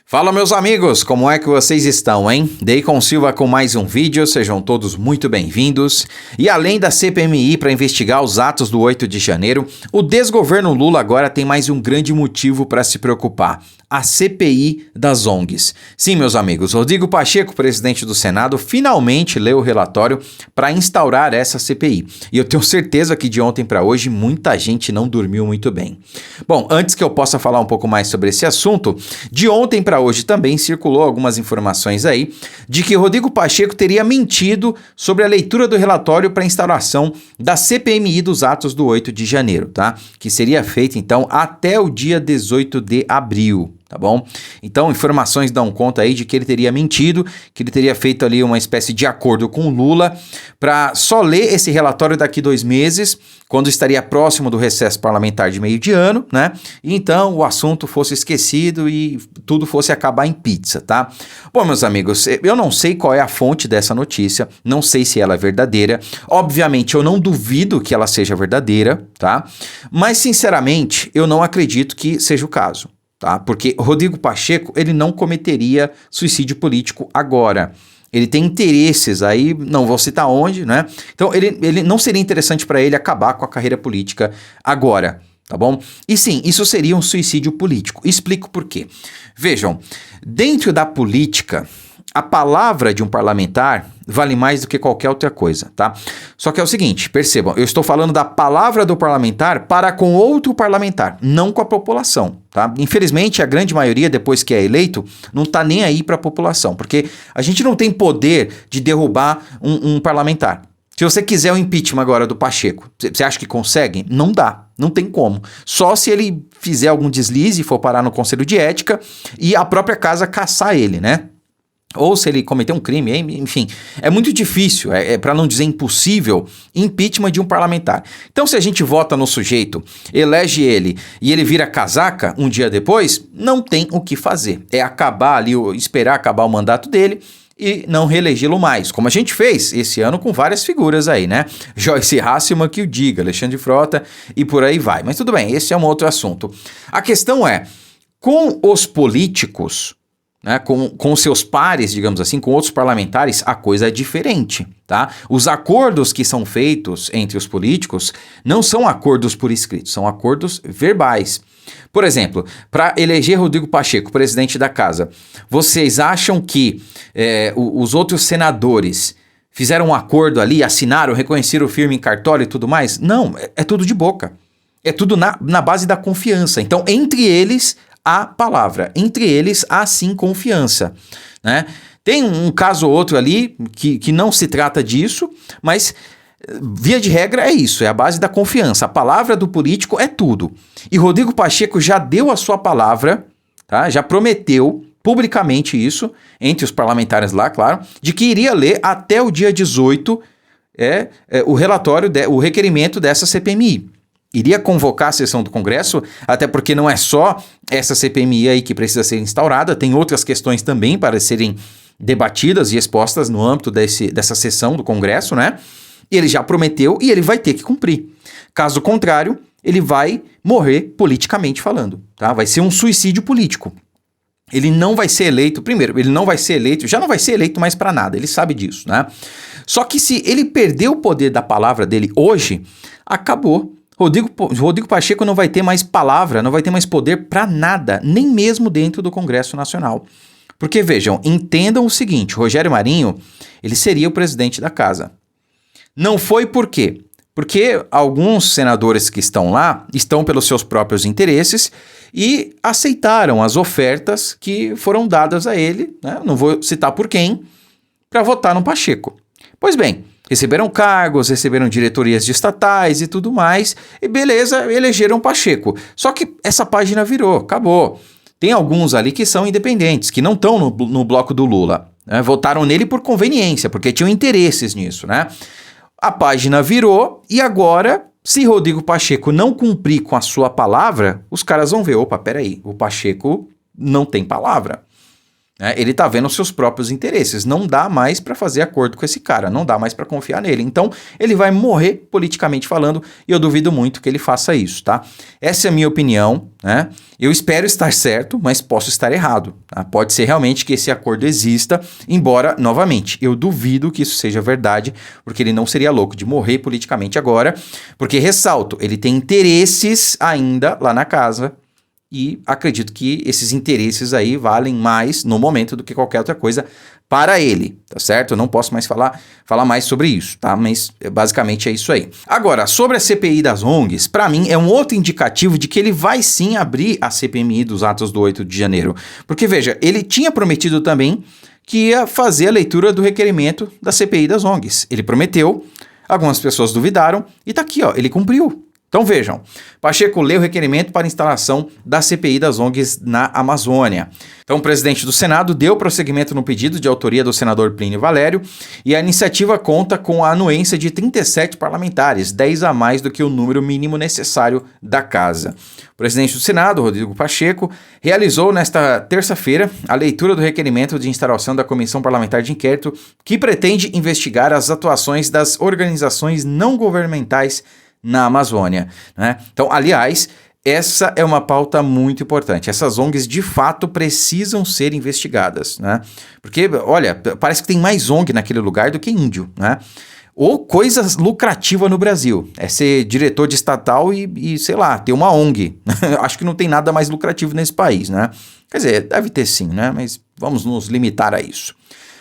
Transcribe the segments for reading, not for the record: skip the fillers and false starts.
Fala, meus amigos, como é que vocês estão, hein? Deicon Silva com mais um vídeo, sejam todos muito bem-vindos. E além da CPMI para investigar os atos do 8 de janeiro, o desgoverno Lula agora tem mais um grande motivo para se preocupar: a CPI das ONGs. Sim, meus amigos, Rodrigo Pacheco, presidente do Senado, finalmente leu o relatório para instaurar essa CPI. E eu tenho certeza que de ontem para hoje muita gente não dormiu muito bem. Bom, antes que eu possa falar um pouco mais sobre esse assunto, de ontem para hoje também circulou algumas informações aí de que Rodrigo Pacheco teria mentido sobre a leitura do relatório para a instauração da CPMI dos atos do 8 de janeiro, tá? Que seria feita então até o dia 18 de abril. Tá bom? Então, informações dão conta aí de que ele teria mentido, que ele teria feito ali uma espécie de acordo com o Lula para só ler esse relatório daqui 2 meses, quando estaria próximo do recesso parlamentar de meio de ano, né? E então o assunto fosse esquecido e tudo fosse acabar em pizza, tá? Bom, meus amigos, eu não sei qual é a fonte dessa notícia, não sei se ela é verdadeira. Obviamente, eu não duvido que ela seja verdadeira, tá? Mas, sinceramente, eu não acredito que seja o caso. Tá? Porque Rodrigo Pacheco, ele não cometeria suicídio político agora. Ele tem interesses aí, não vou citar onde, né? Então ele não seria interessante para ele acabar com a carreira política agora, tá bom? E sim, isso seria um suicídio político. Explico por quê. Vejam, dentro da política, a palavra de um parlamentar vale mais do que qualquer outra coisa, tá? Só que é o seguinte, percebam, eu estou falando da palavra do parlamentar para com outro parlamentar, não com a população, tá? Infelizmente, a grande maioria, depois que é eleito, não tá nem aí para a população, porque a gente não tem poder de derrubar um parlamentar. Se você quiser o impeachment agora do Pacheco, você acha que consegue? Não dá, não tem como. Só se ele fizer algum deslize e for parar no Conselho de Ética e a própria casa caçar ele, né? Ou se ele cometeu um crime, enfim, é muito difícil, para não dizer impossível, impeachment de um parlamentar. Então, se a gente vota no sujeito, elege ele e ele vira casaca um dia depois, não tem o que fazer. É acabar ali, esperar acabar o mandato dele e não reelegê-lo mais, como a gente fez esse ano com várias figuras aí, né? Joyce Hasselmann que o diga, Alexandre Frota e por aí vai. Mas tudo bem, esse é um outro assunto. A questão é, com os políticos, né, com seus pares, digamos assim, com outros parlamentares, a coisa é diferente, tá? Os acordos que são feitos entre os políticos não são acordos por escrito, são acordos verbais. Por exemplo, para eleger Rodrigo Pacheco, presidente da casa, vocês acham que os outros senadores fizeram um acordo ali, assinaram, reconheceram o firme em cartório e tudo mais? Não, é tudo de boca. É tudo na base da confiança. Então, entre eles a palavra. Entre eles, há sim confiança, né? Tem um caso ou outro ali que não se trata disso, mas via de regra é isso, é a base da confiança. A palavra do político é tudo. E Rodrigo Pacheco já deu a sua palavra, tá? Já prometeu publicamente isso, entre os parlamentares lá, claro, de que iria ler até o dia 18 o relatório, o requerimento dessa CPMI. Iria convocar a sessão do Congresso, até porque não é só essa CPMI aí que precisa ser instaurada, tem outras questões também para serem debatidas e expostas no âmbito dessa sessão do Congresso, né? E ele já prometeu e ele vai ter que cumprir. Caso contrário, ele vai morrer politicamente falando, tá? Vai ser um suicídio político. Ele não vai ser eleito, primeiro, ele não vai ser eleito, já não vai ser eleito mais para nada, ele sabe disso, né? Só que se ele perder o poder da palavra dele hoje, acabou. Rodrigo Pacheco não vai ter mais palavra, não vai ter mais poder para nada, nem mesmo dentro do Congresso Nacional. Porque, vejam, entendam o seguinte, Rogério Marinho, ele seria o presidente da casa. Não foi por quê? Porque alguns senadores que estão lá estão pelos seus próprios interesses e aceitaram as ofertas que foram dadas a ele, né? Não vou citar por quem, para votar no Pacheco. Pois bem, receberam cargos, receberam diretorias de estatais e tudo mais, e beleza, elegeram Pacheco. Só que essa página virou, acabou. Tem alguns ali que são independentes, que não estão no bloco do Lula, né? Votaram nele por conveniência, porque tinham interesses nisso, né? A página virou e agora, se Rodrigo Pacheco não cumprir com a sua palavra, os caras vão ver, opa, peraí, o Pacheco não tem palavra. Ele tá vendo os seus próprios interesses. Não dá mais para fazer acordo com esse cara, não dá mais para confiar nele. Então, ele vai morrer politicamente falando e eu duvido muito que ele faça isso, tá? Essa é a minha opinião, né? Eu espero estar certo, mas posso estar errado, tá? Pode ser realmente que esse acordo exista, embora, novamente, eu duvido que isso seja verdade, porque ele não seria louco de morrer politicamente agora, porque, ressalto, ele tem interesses ainda lá na casa. E acredito que esses interesses aí valem mais no momento do que qualquer outra coisa para ele, tá certo? Eu não posso mais falar mais sobre isso, tá? Mas basicamente é isso aí. Agora, sobre a CPI das ONGs, para mim é um outro indicativo de que ele vai sim abrir a CPMI dos atos do 8 de janeiro. Porque, veja, ele tinha prometido também que ia fazer a leitura do requerimento da CPI das ONGs. Ele prometeu, algumas pessoas duvidaram e tá aqui, ó, ele cumpriu. Então vejam, Pacheco lê o requerimento para instalação da CPI das ONGs na Amazônia. Então o presidente do Senado deu prosseguimento no pedido de autoria do senador Plínio Valério e a iniciativa conta com a anuência de 37 parlamentares, 10 a mais do que o número mínimo necessário da casa. O presidente do Senado, Rodrigo Pacheco, realizou nesta terça-feira a leitura do requerimento de instalação da Comissão Parlamentar de Inquérito que pretende investigar as atuações das organizações não governamentais na Amazônia, né? Então, aliás, essa é uma pauta muito importante. Essas ONGs, de fato, precisam ser investigadas, né? Porque, olha, parece que tem mais ONG naquele lugar do que índio, né? Ou coisa lucrativa no Brasil. É ser diretor de estatal e sei lá, ter uma ONG. Acho que não tem nada mais lucrativo nesse país, né? Quer dizer, deve ter sim, né? Mas vamos nos limitar a isso.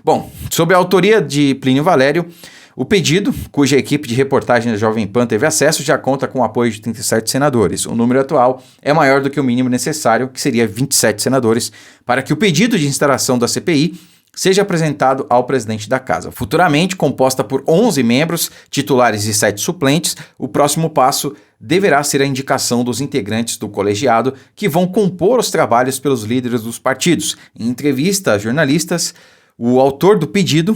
Bom, sobre a autoria de Plínio Valério, o pedido, cuja equipe de reportagem da Jovem Pan teve acesso, já conta com o apoio de 37 senadores. O número atual é maior do que o mínimo necessário, que seria 27 senadores, para que o pedido de instalação da CPI seja apresentado ao presidente da casa. Futuramente, composta por 11 membros, titulares e 7 suplentes, o próximo passo deverá ser a indicação dos integrantes do colegiado que vão compor os trabalhos pelos líderes dos partidos. Em entrevista a jornalistas, o autor do pedido,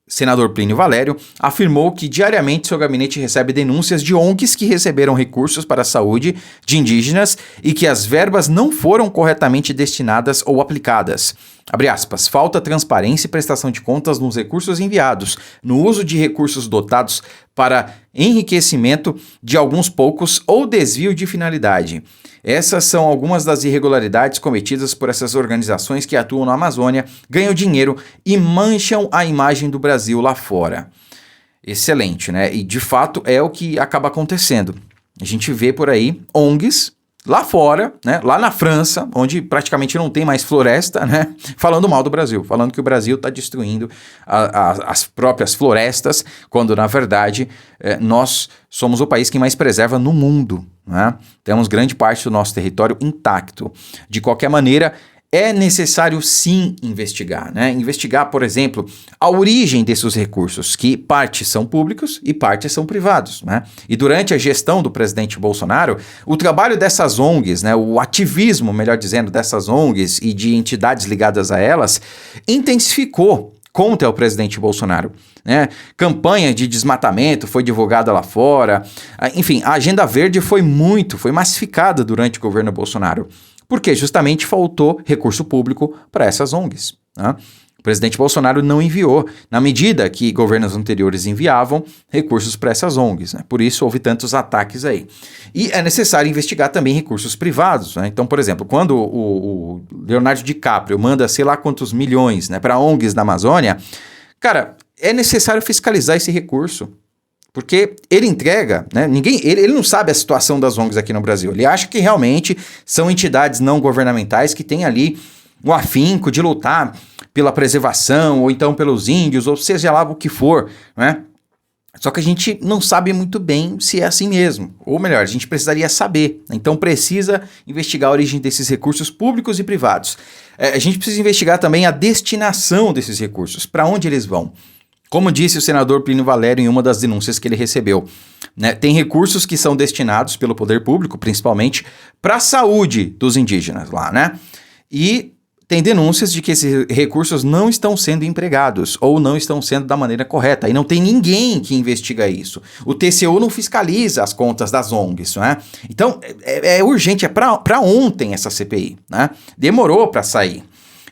senador Plínio Valério, afirmou que diariamente seu gabinete recebe denúncias de ONGs que receberam recursos para a saúde de indígenas e que as verbas não foram corretamente destinadas ou aplicadas. Abre aspas, falta transparência e prestação de contas nos recursos enviados, no uso de recursos dotados para enriquecimento de alguns poucos ou desvio de finalidade. Essas são algumas das irregularidades cometidas por essas organizações que atuam na Amazônia, ganham dinheiro e mancham a imagem do Brasil lá fora. Excelente, né? E de fato é o que acaba acontecendo. A gente vê por aí ONGs lá fora, né, lá na França, onde praticamente não tem mais floresta, né, falando mal do Brasil, falando que o Brasil está destruindo as próprias florestas, quando na verdade nós somos o país que mais preserva no mundo, né? Temos grande parte do nosso território intacto. De qualquer maneira, é necessário sim investigar, né? Investigar, por exemplo, a origem desses recursos, que parte são públicos e parte são privados, né? E durante a gestão do presidente Bolsonaro, o trabalho dessas ONGs, né, o ativismo, melhor dizendo, dessas ONGs e de entidades ligadas a elas, intensificou contra o presidente Bolsonaro, né? Campanha de desmatamento foi divulgada lá fora, enfim, a agenda verde foi massificada durante o governo Bolsonaro. Porque justamente faltou recurso público para essas ONGs, né? O presidente Bolsonaro não enviou, na medida que governos anteriores enviavam recursos para essas ONGs, né? Por isso houve tantos ataques aí. E é necessário investigar também recursos privados, né? Então, por exemplo, quando o Leonardo DiCaprio manda sei lá quantos milhões, né, para ONGs na Amazônia, cara, é necessário fiscalizar esse recurso. Porque ele entrega, né? Ele não sabe a situação das ONGs aqui no Brasil. Ele acha que realmente são entidades não governamentais que têm ali o afinco de lutar pela preservação, ou então pelos índios, ou seja lá o que for, né? Só que a gente não sabe muito bem se é assim mesmo. Ou melhor, a gente precisaria saber. Então precisa investigar a origem desses recursos públicos e privados. A gente precisa investigar também a destinação desses recursos, para onde eles vão. Como disse o senador Plínio Valério em uma das denúncias que ele recebeu, né, tem recursos que são destinados pelo poder público, principalmente, para a saúde dos indígenas lá, né? E tem denúncias de que esses recursos não estão sendo empregados ou não estão sendo da maneira correta. E não tem ninguém que investiga isso. O TCU não fiscaliza as contas das ONGs, né? Então, é urgente, é para ontem essa CPI, né? Demorou para sair.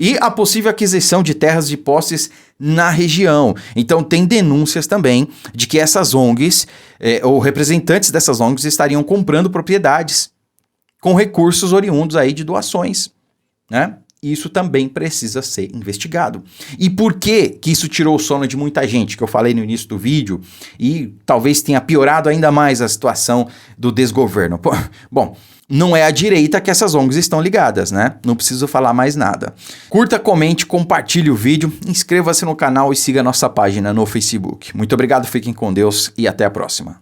e a possível aquisição de terras de posses na região. Então tem denúncias também de que essas ONGs, ou representantes dessas ONGs, estariam comprando propriedades com recursos oriundos aí de doações, né? Isso também precisa ser investigado. E por que isso tirou o sono de muita gente, que eu falei no início do vídeo, e talvez tenha piorado ainda mais a situação do desgoverno? Bom, não é à direita que essas ONGs estão ligadas, né? Não preciso falar mais nada. Curta, comente, compartilhe o vídeo, inscreva-se no canal e siga nossa página no Facebook. Muito obrigado, fiquem com Deus e até a próxima.